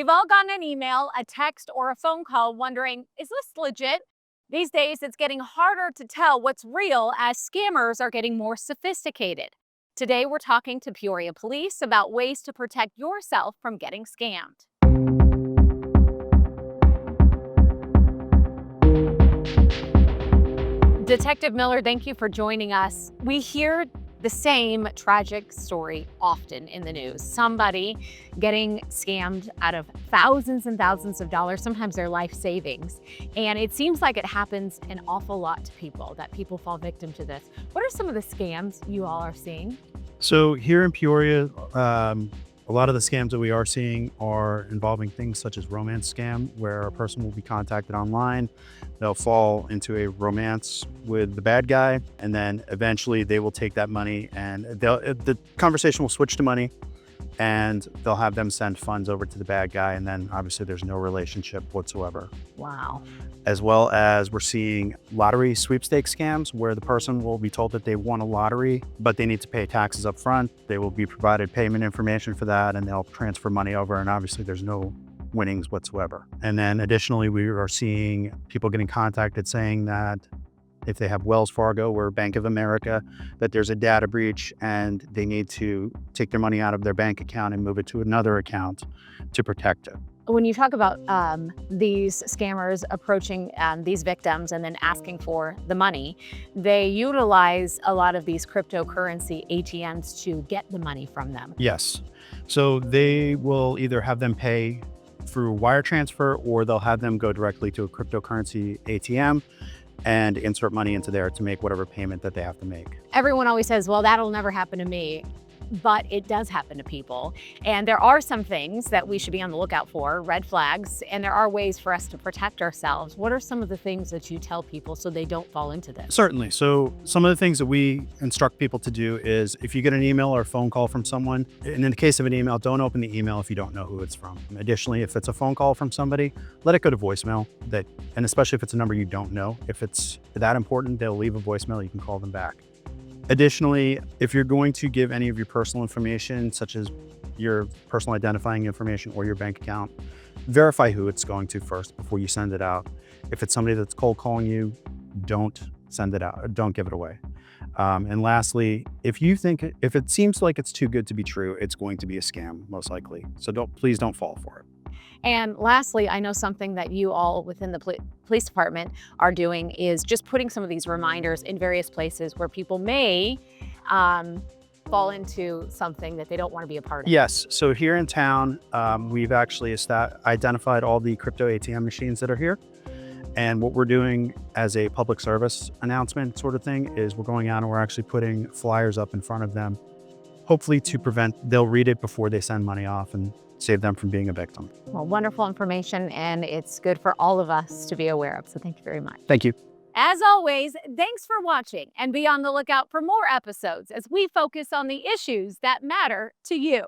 We've all gotten an email, a text, or a phone call wondering, is this legit? These days, it's getting harder to tell what's real as scammers are getting more sophisticated. Today, we're talking to Peoria police about ways to protect yourself from getting scammed. Detective Miller, thank you for joining us. We hear the same tragic story often in the news. Somebody getting scammed out of thousands and thousands of dollars, sometimes their life savings. And it seems like it happens an awful lot to people, that people fall victim to this. What are some of the scams you all are seeing? So here in Peoria, a lot of the scams that we are seeing are involving things such as romance scam, where a person will be contacted online. They'll fall into a romance with the bad guy, and then eventually they will take that money and the conversation will switch to money, and they'll have them send funds over to the bad guy, and then obviously there's no relationship whatsoever. Wow. As well as we're seeing lottery sweepstakes scams where the person will be told that they won a lottery, but they need to pay taxes up front. They will be provided payment information for that, and they'll transfer money over, and obviously there's no winnings whatsoever. And then additionally, we are seeing people getting contacted saying that if they have Wells Fargo or Bank of America, that there's a data breach and they need to take their money out of their bank account and move it to another account to protect it. When you talk about these scammers approaching these victims and then asking for the money, they utilize a lot of these cryptocurrency ATMs to get the money from them. Yes. So they will either have them pay through wire transfer, or they'll have them go directly to a cryptocurrency ATM and insert money into there to make whatever payment that they have to make. Everyone always says, well, that'll never happen to me. But it does happen to people. And there are some things that we should be on the lookout for, red flags, and there are ways for us to protect ourselves. What are some of the things that you tell people so they don't fall into this? Certainly. So some of the things that we instruct people to do is if you get an email or a phone call from someone, and in the case of an email, don't open the email if you don't know who it's from. Additionally, if it's a phone call from somebody, let it go to voicemail, and especially if it's a number you don't know. If it's that important, they'll leave a voicemail, you can call them back. Additionally, if you're going to give any of your personal information, such as your personal identifying information or your bank account, verify who it's going to first before you send it out. If it's somebody that's cold calling you, don't send it out, don't give it away. And lastly, if it seems like it's too good to be true, it's going to be a scam, most likely. So please don't fall for it. And lastly, I know something that you all within the police department are doing is just putting some of these reminders in various places where people may fall into something that they don't want to be a part of. Yes. So here in town, we've actually identified all the crypto ATM machines that are here. And what we're doing as a public service announcement sort of thing is we're going out and we're actually putting flyers up in front of them, hopefully to prevent, they'll read it before they send money off and save them from being a victim. Well, wonderful information, and it's good for all of us to be aware of. So thank you very much. Thank you. As always, thanks for watching, and be on the lookout for more episodes as we focus on the issues that matter to you.